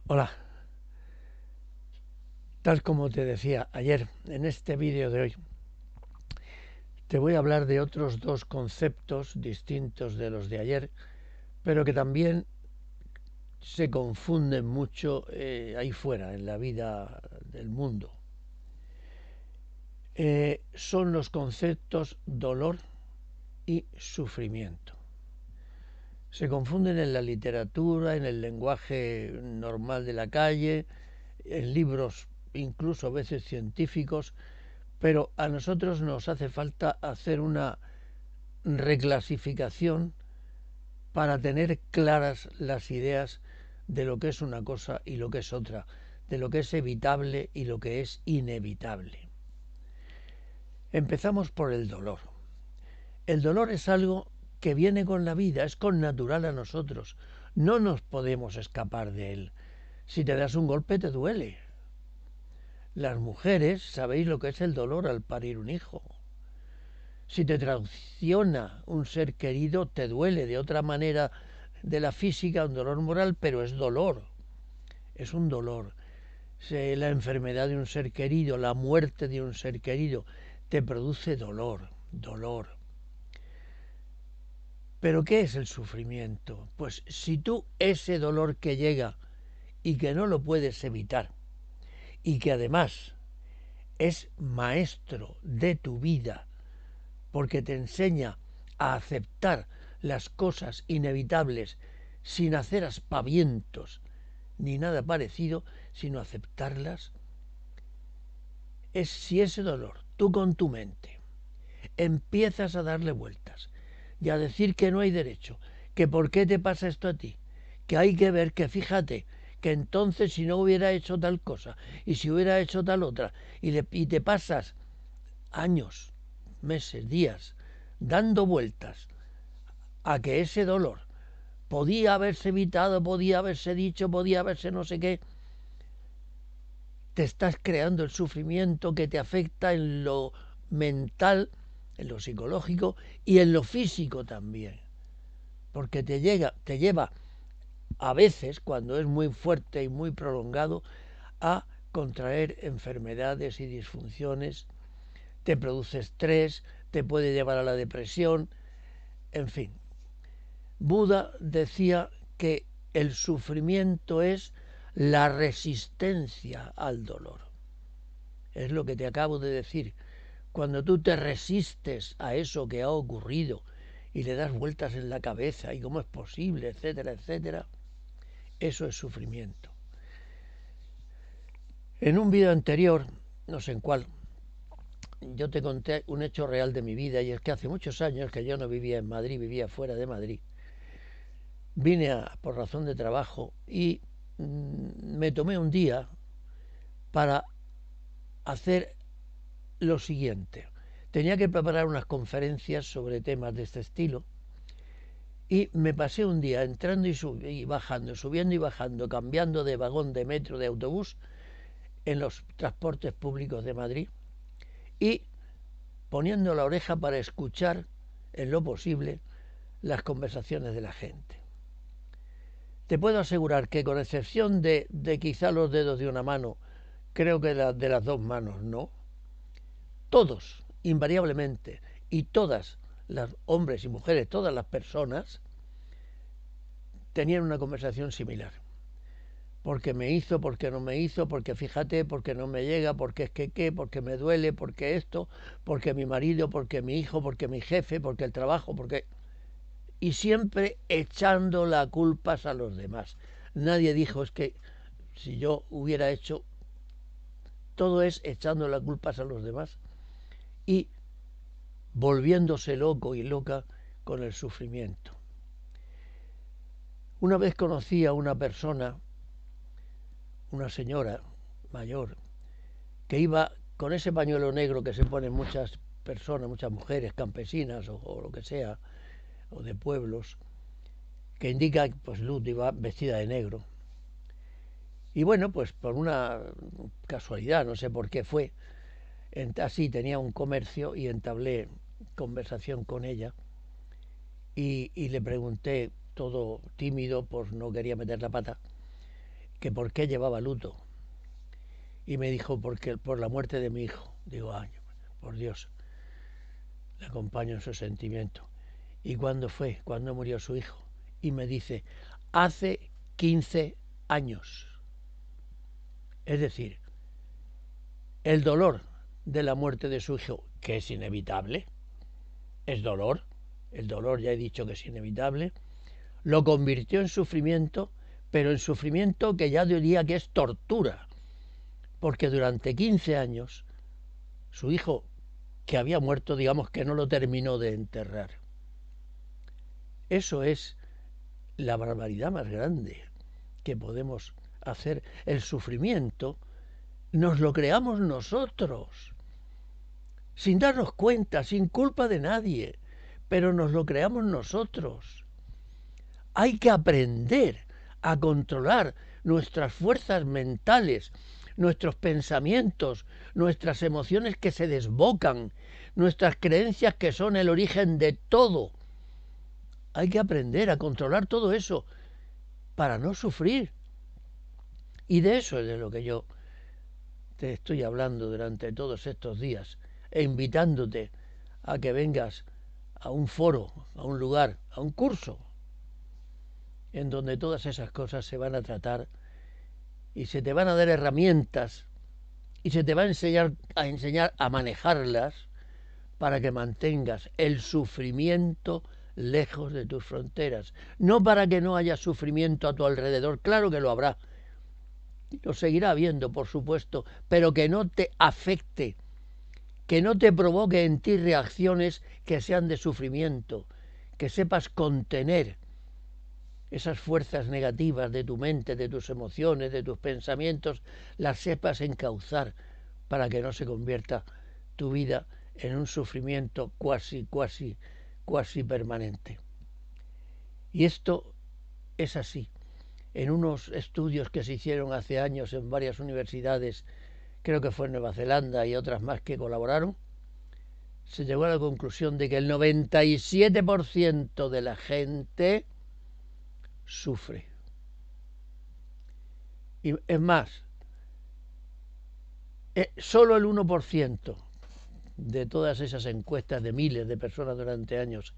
Hola, tal como te decía ayer, en este vídeo de hoy te voy a hablar de otros dos conceptos distintos de los de ayer, pero que también se confunden mucho ahí fuera, en la vida del mundo. Son los conceptos dolor y sufrimiento. Se confunden en la literatura, en el lenguaje normal de la calle, en libros incluso a veces científicos, pero a nosotros nos hace falta hacer una reclasificación para tener claras las ideas de lo que es una cosa y lo que es otra, de lo que es evitable y lo que es inevitable. Empezamos por el dolor. El dolor es algo que viene con la vida, es connatural a nosotros. No nos podemos escapar de él. Si te das un golpe te duele. Las mujeres sabéis lo que es el dolor al parir un hijo. Si te traiciona un ser querido, te duele de otra manera de la física, un dolor moral, pero es dolor, es un dolor. La enfermedad de un ser querido, la muerte de un ser querido, te produce dolor, dolor. ¿Pero qué es el sufrimiento? Pues si tú ese dolor que llega y que no lo puedes evitar, y que además es maestro de tu vida, porque te enseña a aceptar las cosas inevitables sin hacer aspavientos ni nada parecido, sino aceptarlas, es si ese dolor, tú con tu mente, empiezas a darle vueltas y a decir que no hay derecho, que por qué te pasa esto a ti, que hay que ver, que fíjate, que entonces si no hubiera hecho tal cosa y si hubiera hecho tal otra, y te pasas años, meses, días, dando vueltas a que ese dolor podía haberse evitado, podía haberse dicho, podía haberse no sé qué, te estás creando el sufrimiento que te afecta en lo mental, en lo psicológico y en lo físico también. Porque te lleva a veces, cuando es muy fuerte y muy prolongado, a contraer enfermedades y disfunciones, te produce estrés, te puede llevar a la depresión, en fin. Buda decía que el sufrimiento es la resistencia al dolor. Es lo que te acabo de decir. Cuando tú te resistes a eso que ha ocurrido y le das vueltas en la cabeza y cómo es posible, etcétera, etcétera, eso es sufrimiento. En un vídeo anterior, no sé en cuál, yo te conté un hecho real de mi vida y es que hace muchos años que yo no vivía en Madrid, vivía fuera de Madrid. Vine por razón de trabajo y me tomé un día para hacer lo siguiente. Tenía que preparar unas conferencias sobre temas de este estilo y me pasé un día entrando y bajando, subiendo y bajando, cambiando de vagón de metro, de autobús en los transportes públicos de Madrid y poniendo la oreja para escuchar en lo posible las conversaciones de la gente. Te puedo asegurar que con excepción de quizá los dedos de una mano, creo que de las dos manos no, todos, invariablemente, y todas las hombres y mujeres, todas las personas, tenían una conversación similar. Porque me hizo, porque no me hizo, porque fíjate, porque no me llega, porque es que qué, porque me duele, porque esto, porque mi marido, porque mi hijo, porque mi jefe, porque el trabajo, porque... Y siempre echando la culpa a los demás. Nadie dijo, es que si yo hubiera hecho, todo es echando la culpa a los demás y volviéndose loco y loca con el sufrimiento. Una vez conocí a una persona, una señora mayor, que iba con ese pañuelo negro que se ponen muchas personas, muchas mujeres campesinas o lo que sea, o de pueblos, que indica pues luz, iba vestida de negro. Y bueno, pues por una casualidad, no sé por qué fue, así tenía un comercio y entablé conversación con ella y le pregunté todo tímido, pues no quería meter la pata, que por qué llevaba luto. Y me dijo, porque por la muerte de mi hijo. Digo, ay, por Dios, le acompaño en su sentimiento. ¿Y cuándo fue? ¿Cuándo murió su hijo? Y me dice, hace 15 años. Es decir, el dolor de la muerte de su hijo, que es inevitable, es dolor, el dolor ya he dicho que es inevitable, lo convirtió en sufrimiento, pero en sufrimiento que ya diría que es tortura, porque durante 15 años su hijo, que había muerto, digamos que no lo terminó de enterrar. Eso es la barbaridad más grande que podemos hacer. El sufrimiento nos lo creamos nosotros, sin darnos cuenta, sin culpa de nadie, pero nos lo creamos nosotros. Hay que aprender a controlar nuestras fuerzas mentales, nuestros pensamientos, nuestras emociones que se desbocan, nuestras creencias que son el origen de todo. Hay que aprender a controlar todo eso para no sufrir. Y de eso es de lo que yo te estoy hablando durante todos estos días, e invitándote a que vengas a un foro, a un lugar, a un curso, en donde todas esas cosas se van a tratar y se te van a dar herramientas y se te va a enseñar a manejarlas para que mantengas el sufrimiento lejos de tus fronteras. No para que no haya sufrimiento a tu alrededor, claro que lo habrá, lo seguirá habiendo, por supuesto, pero que no te afecte, que no te provoque en ti reacciones que sean de sufrimiento, que sepas contener esas fuerzas negativas de tu mente, de tus emociones, de tus pensamientos, las sepas encauzar para que no se convierta tu vida en un sufrimiento cuasi permanente. Y esto es así. En unos estudios que se hicieron hace años en varias universidades, creo que fue en Nueva Zelanda y otras más que colaboraron, se llegó a la conclusión de que el 97% de la gente sufre. Y es más, solo el 1% de todas esas encuestas de miles de personas durante años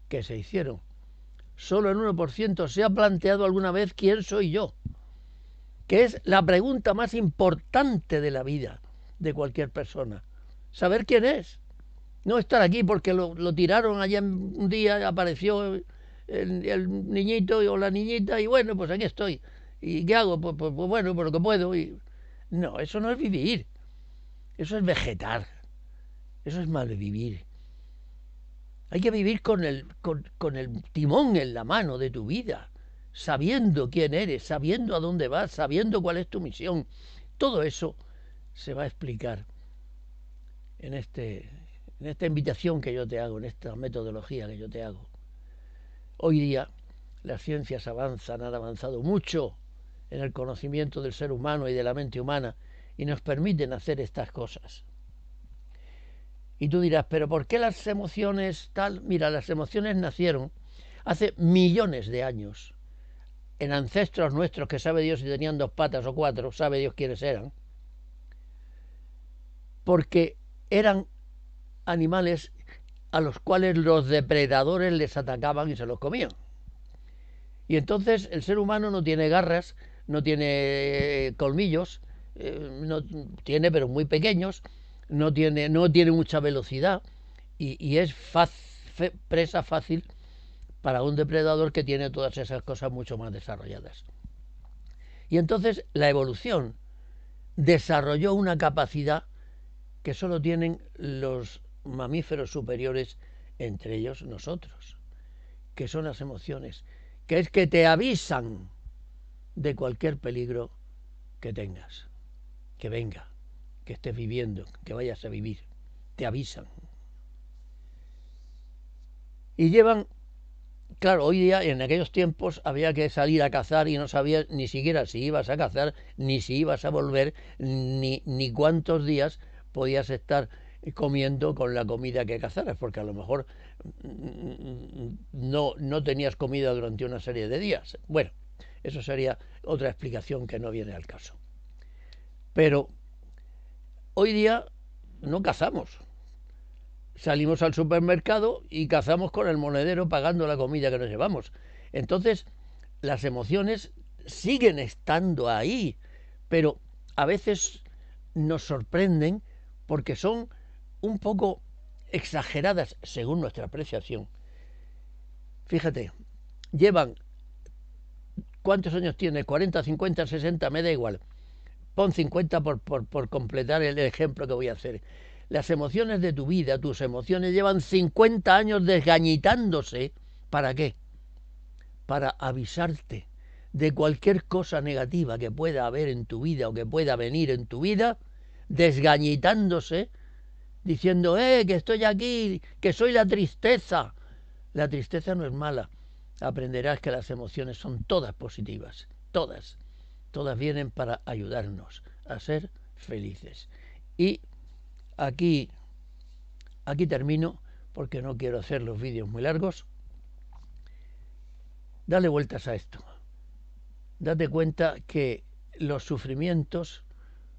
que se hicieron, solo el 1% se ha planteado alguna vez quién soy yo, que es la pregunta más importante de la vida de cualquier persona. Saber quién es. No estar aquí porque lo tiraron allá un día, apareció el niñito o la niñita y bueno, pues aquí estoy. ¿Y qué hago? Pues bueno, por lo que puedo. No, eso no es vivir. Eso es vegetar. Eso es malvivir. Hay que vivir con el timón en la mano de tu vida, sabiendo quién eres, sabiendo a dónde vas, sabiendo cuál es tu misión. Todo eso se va a explicar en esta invitación que yo te hago, en esta metodología que yo te hago. Hoy día las ciencias avanzan, han avanzado mucho en el conocimiento del ser humano y de la mente humana y nos permiten hacer estas cosas. Y tú dirás, ¿pero por qué las emociones tal? Mira, las emociones nacieron hace millones de años en ancestros nuestros que sabe Dios si tenían 2 patas o 4, sabe Dios quiénes eran, porque eran animales a los cuales los depredadores les atacaban y se los comían. Y entonces el ser humano no tiene garras, no tiene colmillos, no tiene, pero muy pequeños, no tiene mucha velocidad y es presa fácil para un depredador que tiene todas esas cosas mucho más desarrolladas. Y entonces la evolución desarrolló una capacidad que solo tienen los mamíferos superiores, entre ellos nosotros, que son las emociones, que es que te avisan de cualquier peligro que tengas, que venga, que estés viviendo, que vayas a vivir, te avisan. Y llevan, claro, hoy día, en aquellos tiempos, había que salir a cazar y no sabías ni siquiera si ibas a cazar, ni si ibas a volver, ni cuántos días podías estar comiendo con la comida que cazaras, porque a lo mejor no tenías comida durante una serie de días. Bueno, eso sería otra explicación que no viene al caso. Pero hoy día no cazamos. Salimos al supermercado y cazamos con el monedero pagando la comida que nos llevamos. Entonces, las emociones siguen estando ahí, pero a veces nos sorprenden porque son un poco exageradas según nuestra apreciación. Fíjate, llevan, ¿cuántos años tiene? 40, 50, 60, me da igual. Pon 50 por completar el ejemplo que voy a hacer. Las emociones de tu vida, tus emociones, llevan 50 años desgañitándose. ¿Para qué? Para avisarte de cualquier cosa negativa que pueda haber en tu vida o que pueda venir en tu vida, desgañitándose, diciendo, que estoy aquí, que soy la tristeza. La tristeza no es mala. Aprenderás que las emociones son todas positivas, todas. Todas vienen para ayudarnos a ser felices. Y aquí termino, porque no quiero hacer los vídeos muy largos. Dale vueltas a esto. Date cuenta que los sufrimientos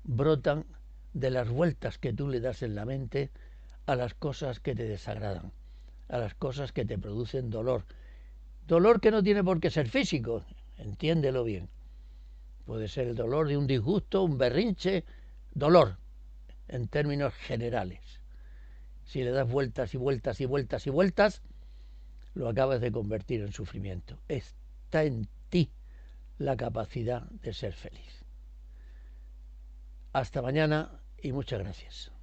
brotan de las vueltas que tú le das en la mente a las cosas que te desagradan, a las cosas que te producen dolor. Dolor que no tiene por qué ser físico, entiéndelo bien. Puede ser el dolor de un disgusto, un berrinche, dolor, en términos generales. Si le das vueltas y vueltas y vueltas y vueltas, lo acabas de convertir en sufrimiento. Está en ti la capacidad de ser feliz. Hasta mañana y muchas gracias.